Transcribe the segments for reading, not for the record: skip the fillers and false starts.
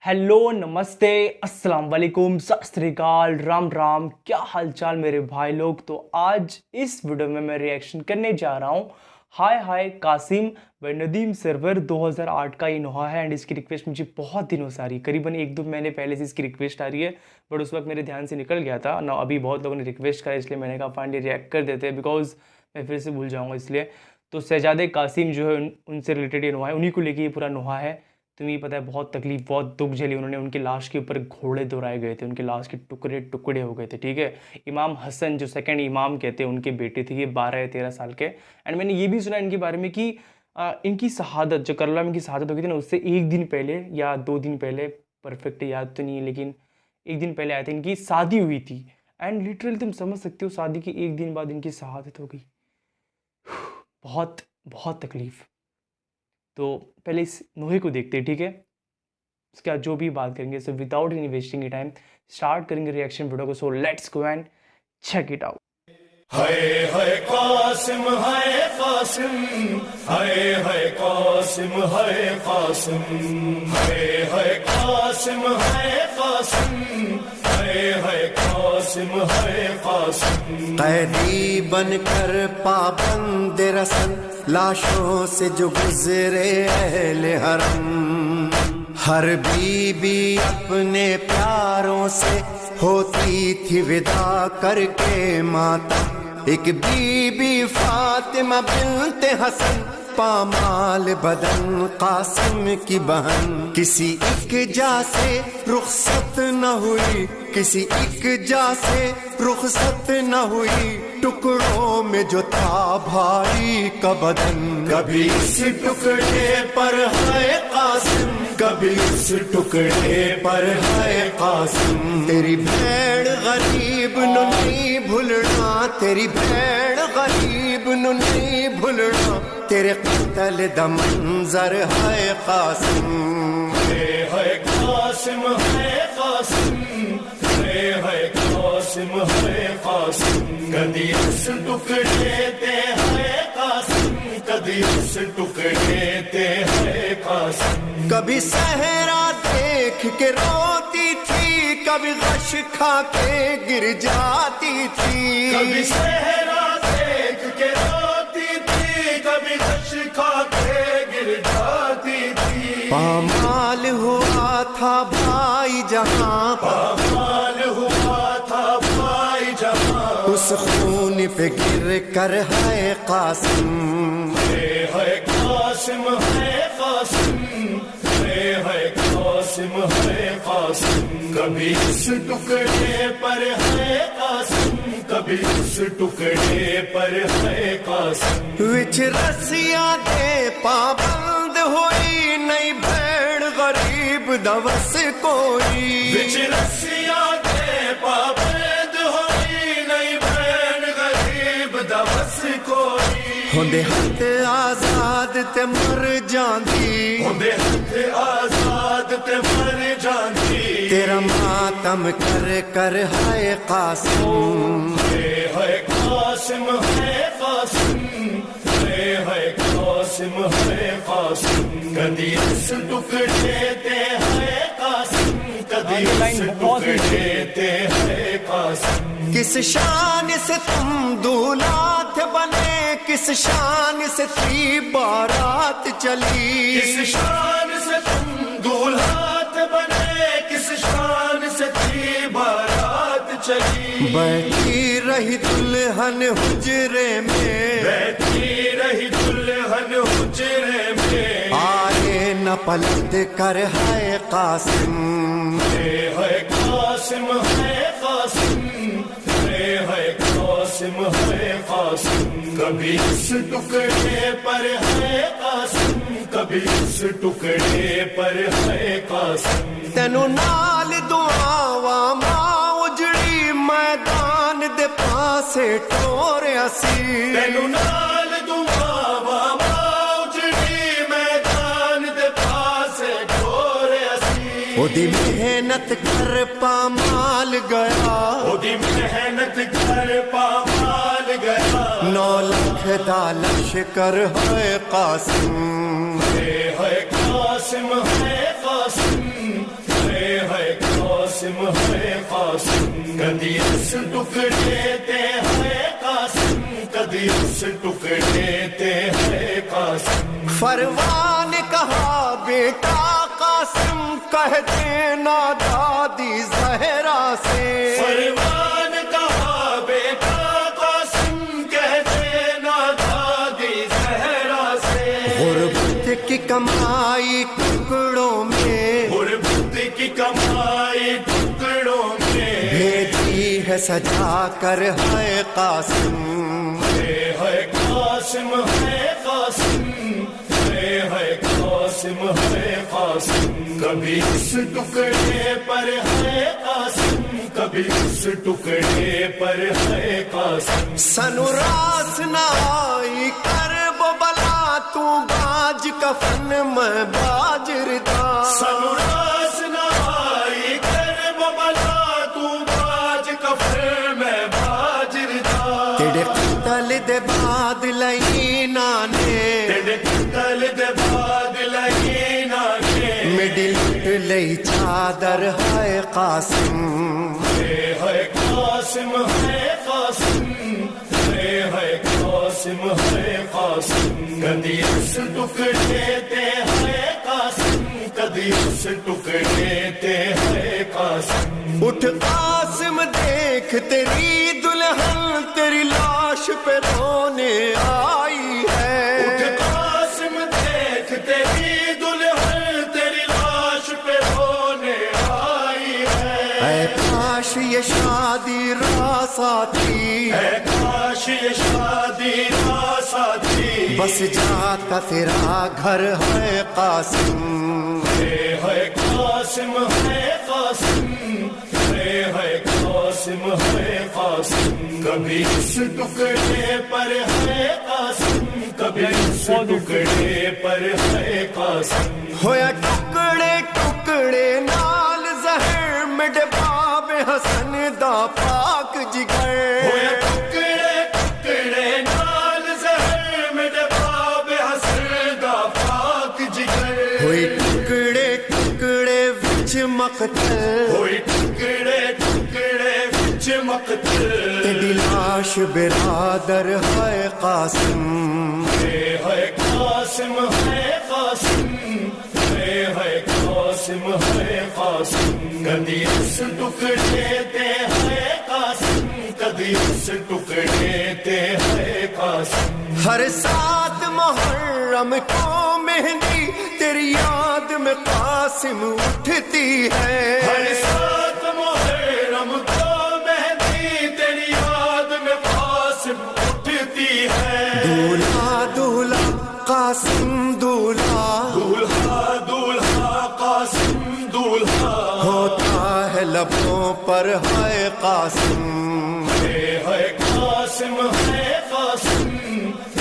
Hello नमस्ते अस्सलाम वालेकुम सत श्री अकाल राम राम। क्या हाल चाल मेरे भाई लोग। तो आज इस वीडियो में मैं रिएक्शन करने जा रहा हूँ हाय हाय कासिम व नदीम सर्वर 2008 का ये नोहा है। एंड इसकी रिक्वेस्ट मुझे बहुत दिनों से आ रही है, करीबन एक दो महीने पहले से इसकी रिक्वेस्ट आ रही है, बट उस वक्त मेरे ध्यान से निकल गया था ना। अभी बहुत लोगों ने रिक्वेस्ट करा, इसलिए मैंने कहा फाइनली रिएक्ट कर देते हैं, बिकॉज मैं फिर से भूल जाऊँगा इसलिए। तो शहजादे कासिम जो है उनसे रिलेटेड ये नोहा है, उन्हीं को लेके ये पूरा नोहा है। तुम्हें पता है बहुत तकलीफ बहुत दुख झेली उन्होंने। उनकी लाश के ऊपर घोड़े दौड़ाए गए थे, उनकी लाश के टुकड़े टुकड़े हो गए थे, ठीक है। इमाम हसन जो सेकंड इमाम कहते हैं, उनके बेटे थे ये 12 या 13 साल के। एंड मैंने ये भी सुना इनके बारे में कि इनकी शहादत जो करबला में इनकी शहादत हो गई थी ना, उससे एक दिन पहले या 2 दिन पहले, परफेक्ट याद तो नहीं है, लेकिन एक दिन पहले आए थे, इनकी शादी हुई थी। एंड लिटरली तुम समझ सकते हो, शादी के एक दिन बाद इनकी शहादत हो गई। बहुत बहुत तकलीफ। तो पहले इस नोहे को देखते हैं, ठीक है। उसके बाद जो भी बात करेंगे, so without any wasting time start करेंगे रिएक्शन वीडियो को। So let's go and check it out. Hi hi Qasim hi Qasim hi hi Qasim hi Qasim hi hi Qasim hi Qasim hi hi Qasim hi Qasim. कैदी बनकर पाबंद रसन लाशों से जो गुजरे अहले हरम, हर बीबी अपने प्यारों से होती थी विदा करके मातम। एक बीबी फातिमा बिन्ते हसन पामाल बदन कासिम की बहन, किसी एक जा से रुखसत न हुई, किसी एक जा से रुखसत न हुई, टुकड़ों में जो था भाई का बदन। कभी इस टुकड़े पर है कासिम, कभी उस टुकड़े पर है कासिम। तेरी भेड़ गरीब नु नहीं भूलना, तेरी भेड़ गरीब नु नहीं भूलना, तेरे कत्ल दा मंजर है कासिम। है कासिम है कासिम है कासिम है कासिम। कभी उस टुकड़े ते है कासिम, कभी उस टुकड़े ते है कासिम। कभी सहरा देख के रोती थी, कभी गश खा के गिर जाती थी। कभी सहरा देख के रोती थी, कभी गश खा के गिर जाती थी। पामाल हुआ था भाई जहां, पामाल हुआ था भाई जहां, उस खून पे गिर कर है कासिम। है कासिम है कासिम है कासिम है कासिम। कभी उस टुकड़े पर है कासिम, कभी उस टुकड़े पर है कासिम। विच रसिया दे पाबंद हुई, नहीं भेड़ गरीब दवस कोई। विच रसिया दे पाबंद हुई, नहीं भेड़ गरीब दवस कोई। होंदे हथ आजाद ते मर जांदी, होंदे हथ आजाद ते मर जांदी। तेरा मातम कर कर है कासिम। है कासिम है कासिम है कासिम है कासिम। कभी उस टुकड़े ते है कासिम, कभी उस टुकड़े ते है कासिम। किस शान से तुम दूल्हा थे बने, किस शान से थी बारात चली। किस शान से तुम दूल्हा थे बने, किस शान से थी बारात चली। बैठी रही दुल्हन हुजरे में, बैठी रही दुल्हन हुजरे में, आए न पलट कर है कासिम। है कासिम है कासिम है कासिम है कासिम। कभी उस टुकड़े पर है कासिम, कभी उस टुकड़े पर है कासिम। तेनू नाल दुआवा मां उजड़ी मैदान दे पासे टोरिया सी। तेनू नाल दुआवा मां उजड़ी मैदान दे पासे टोरिया सी। ओदी मेहनत कर पामाल गया, ओदी मेहनत कर पामाल गया। 9 लाख दा लश्कर है कासिम। है कासिम है कासिम قاسم ہے قاسم کدی اس ٹکڑے تے ہے قاسم کدی اس ٹکڑے تے ہے قاسم فروان کہا بیٹا قاسم کہتے نا دادی زہرا سے فروان کہا بیٹا قاسم کہتے نا دادی زہرا سے غربت کی کمائی ٹکڑوں میں غربت کی کمائی ٹکڑوں میں بھیجی ہے سجا کر ہے قاسم ہے قاسم ہے قاسم ہے قاسم ہے قاسم کبھی اس ٹکڑے پر ہے قاسم کبھی اس ٹکڑے پر ہے قاسم سنوراس نہ آئی کر وہ بلا تو باج کفن میں باج ردا سنوراس نہ آئی کر ببلا تو باج کفر میں باجر دا تیرے قتل دے بعد لینا نے تیرے قتل دے بعد لگینا کے مڈل لئی چادر ہے قاسم ہے قاسم ہے قاسم ہے قاسم ہے قاسم کدی اس ٹکڑے تے ہے قاسم کدی اس ٹکڑے تے ہے قاسم اٹھ قاسم دیکھ تیری دلہن تیری لاش پہ رونے آئی اٹھ ہے قاسم دیکھ تیری دلہن تیری لاش پہ رونے آئی ہے اے کاش یہ شادی راس آتی اے کاش یہ شادی نہ ساتھی بس جاتا تیرا گھر ہے قاسم ہے قاسم ہے قاسم ہے قاسم ہے قاسم کبھی اس ٹکڑے پر ہے قاسم کبھی اس ٹکڑے پر ہے قاسم ہویا ٹکڑے ٹکڑے نال زہر میرے باب حسن دا پاک ہویا جگر ٹکڑے ٹکڑے نال زہر میرے باب حسن دا پاک جگر ہوئی ٹکڑے ٹکڑے وچ مقتل ہوئی ٹکڑے ٹکڑے وچ مقتل تیری لاش برادر ہے قاسم ہے قاسم ہے قاسم ہے قاسم ہے قاسم کدی اس ٹکڑے تے ہے قاسم کدی اس ٹکڑے تے ہے قاسم ہر سات محرم کو مہندی تیری یاد میں قاسم اٹھتی ہے ہر سات محرم کو مہندی تیری یاد میں قاسم اٹھتی ہے دولہا دولہا قاسم دولہا دولہا دولہا قاسم دولہا ہوتا ہے لبوں پر ہے قاسم ہے قاسم ہے قاسم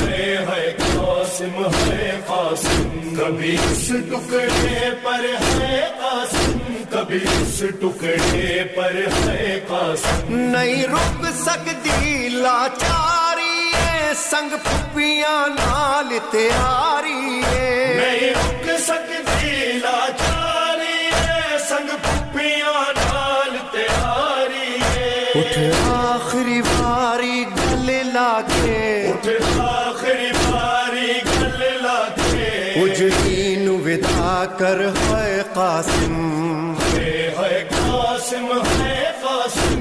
ہے قاسم ہے قاسم کبھی اس ٹکڑے پر ہے قاسم کبھی اس ٹکڑے پر ہے قاسم نہیں رک سکتی لاچاری ہے سنگ پھپیاں نال تیاری ہے نہیں رک سکتی لاچاری ہے سنگ پھپیاں نال تیاری ہے اٹھ آخری باری گلے لا کے اٹھ آخری باری گل لا کے اجڑی نو ودا کر ہے قاسم ہے قاسم ہے قاسم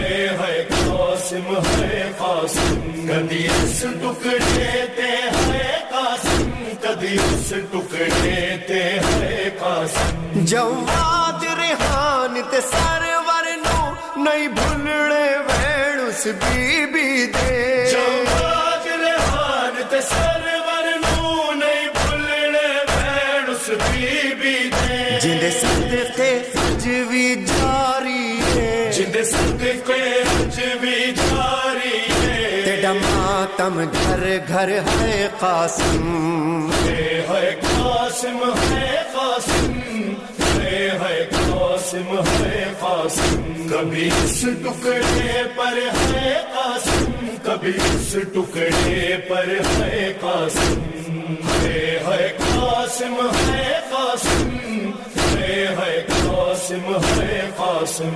ہے قاسم ہے قاسم کدی اس ٹکڑے تے ہے قاسم کدی اس ٹکڑے تے ہے قاسم جواد ریحان تے سرور نو نہیں بھولنے وین اس بی بی دے جواد ریحان تے سرور نو نہیں بھولنے بھیڑ اس بی بی دے جندے صدقے اج بھی جاری ہے جندے صدقے اج بھی جاری ہے تیرا ماتم گھر گھر ہے قاسم ہے قاسم ہے قاسم ہے قاسم ہے قاسم کبھی اس ٹکڑے پر ہے قاسم کبھی اس ٹکڑے پر ہے قاسم ہے قاسم ہے قاسم ہے قاسم कासिम है कासिम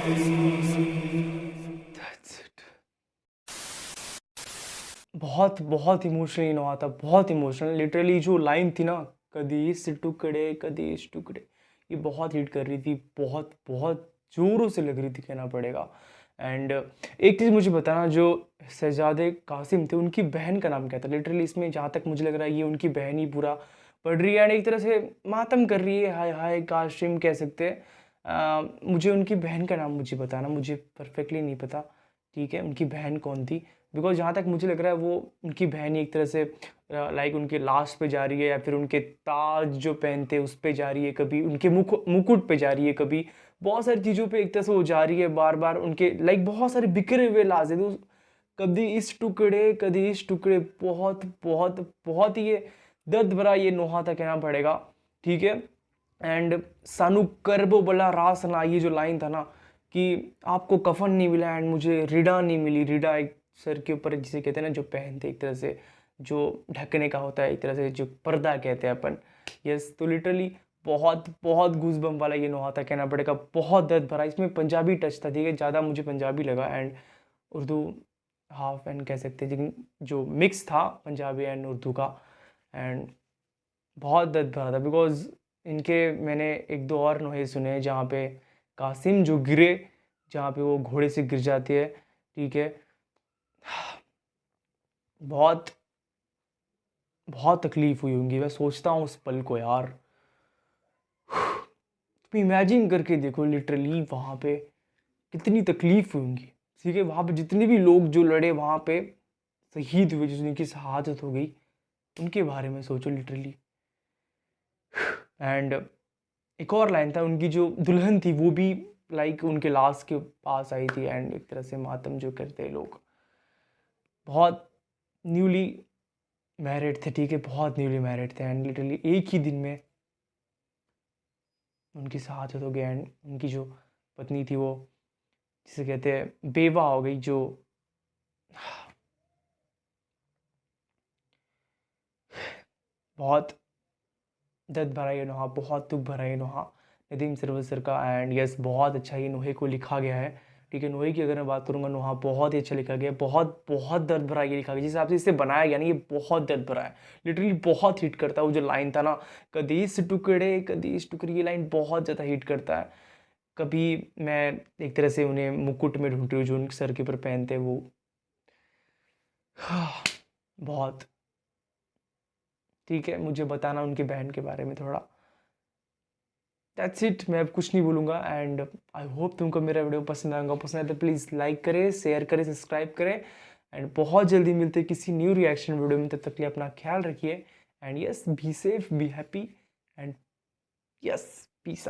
बहुत बहुत इमोशनली हुआ था, बहुत इमोशनल। लिटरली जो लाइन थी ना, कदी इस टुकड़े कदी इस टुकड़े, ये बहुत हिट कर रही थी, बहुत बहुत ज़ोरों से लग रही थी कहना पड़ेगा। एंड एक चीज़ मुझे बताना, जो शहजादे कासिम थे उनकी बहन का नाम क्या था? लिटरली इसमें जहाँ तक मुझे लग रहा है ये उनकी बहन ही पूरा पढ़ रही है एंड एक तरह से मातम कर रही है, हाय हाय कासिम कह सकते हैं। मुझे उनकी बहन का नाम मुझे बताना, मुझे परफेक्टली नहीं पता, ठीक है, उनकी बहन कौन थी? बिकॉज जहाँ तक मुझे लग रहा है वो उनकी बहन ही एक तरह से लाइक उनके लाश पे जा रही है, या फिर उनके ताज जो पहनते उस पे जा रही है, कभी उनके मुकुट पे जा रही है, कभी बहुत सारी चीज़ों पे एक तरह से वो जा रही है बार बार। उनके लाइक बहुत सारे बिखरे हुए लाश है, तो कभी इस टुकड़े कभी इस टुकड़े, बहुत बहुत बहुत ही ये दर्द भरा ये नोहा था कहना पड़ेगा, ठीक है। एंड सानू करबो बला रास ना, ये जो लाइन था ना कि आपको कफन नहीं मिला एंड मुझे रिडा नहीं मिली। रिडा एक सर के ऊपर जिसे कहते हैं ना, जो पहनते एक तरह से जो ढकने का होता है, एक तरह से जो पर्दा कहते हैं अपन। यस, तो लिटरली बहुत बहुत गूज़बम्प वाला ये नोहा था कहना पड़ेगा, बहुत दर्द भरा। इसमें पंजाबी टच था, ठीक है, ज़्यादा मुझे पंजाबी लगा एंड उर्दू हाफ एंड कह सकते हैं, लेकिन जो मिक्स था पंजाबी एंड उर्दू का, एंड बहुत दर्द भरा था। बिकॉज इनके मैंने एक दो और नोहे सुने जहाँ पे कासिम जो गिरे, जहाँ पे वो घोड़े से गिर जाती है, ठीक है, बहुत बहुत तकलीफ़ हुई होंगी। मैं सोचता हूँ उस पल को यार, तुम इमेजिन करके देखो लिटरली वहाँ पे कितनी तकलीफ़ हुई होंगी, ठीक है। वहाँ पे जितने भी लोग जो लड़े वहाँ पे शहीद हुए, जिनकी शहादत हो गई, उनके बारे में सोचो लिटरली। एंड एक और लाइन था, उनकी जो दुल्हन थी वो भी लाइक उनके लाश के पास आई थी एंड एक तरह से मातम जो करते हैं लोग, बहुत न्यूली मैरिड थे, ठीक है, बहुत न्यूली मैरिड थे एंड लिटरली एक ही दिन में उनकी शहादत हो गई एंड उनकी जो पत्नी थी वो जिसे कहते हैं बेवा हो गई, जो बहुत दर्द भरा ये नोहा, बहुत दुख भरा ये नोहा नदीम सरवर सर का। एंड यस, बहुत अच्छा ये नोहे को लिखा गया है, ठीक है। नोहे की अगर मैं बात करूँगा, नोहा बहुत ही अच्छा लिखा गया है, बहुत बहुत दर्द भरा ये लिखा गया, जिस हिसाब से इसे बनाया गया ना, ये बहुत दर्द भरा है, लिटरली बहुत हिट करता है। वो जो लाइन था ना, कदी इस टुकड़े कदी इस टुकड़े, ये लाइन बहुत ज़्यादा हिट करता है। कभी मैं एक तरह से उन्हें मुकुट में ढूंढती हूँ जो उनके सर के ऊपर पहनते वो, बहुत, ठीक है। मुझे बताना उनकी बहन के बारे में थोड़ा। दैट्स इट, मैं अब कुछ नहीं बोलूँगा एंड आई होप तुमको मेरा वीडियो पसंद आएगा। पसंद आए तो प्लीज़ लाइक करें, शेयर करें, सब्सक्राइब करें एंड बहुत जल्दी मिलते हैं किसी न्यू रिएक्शन वीडियो में। तब तक के लिए अपना ख्याल रखिए and yes, be safe, be happy and yes, piece.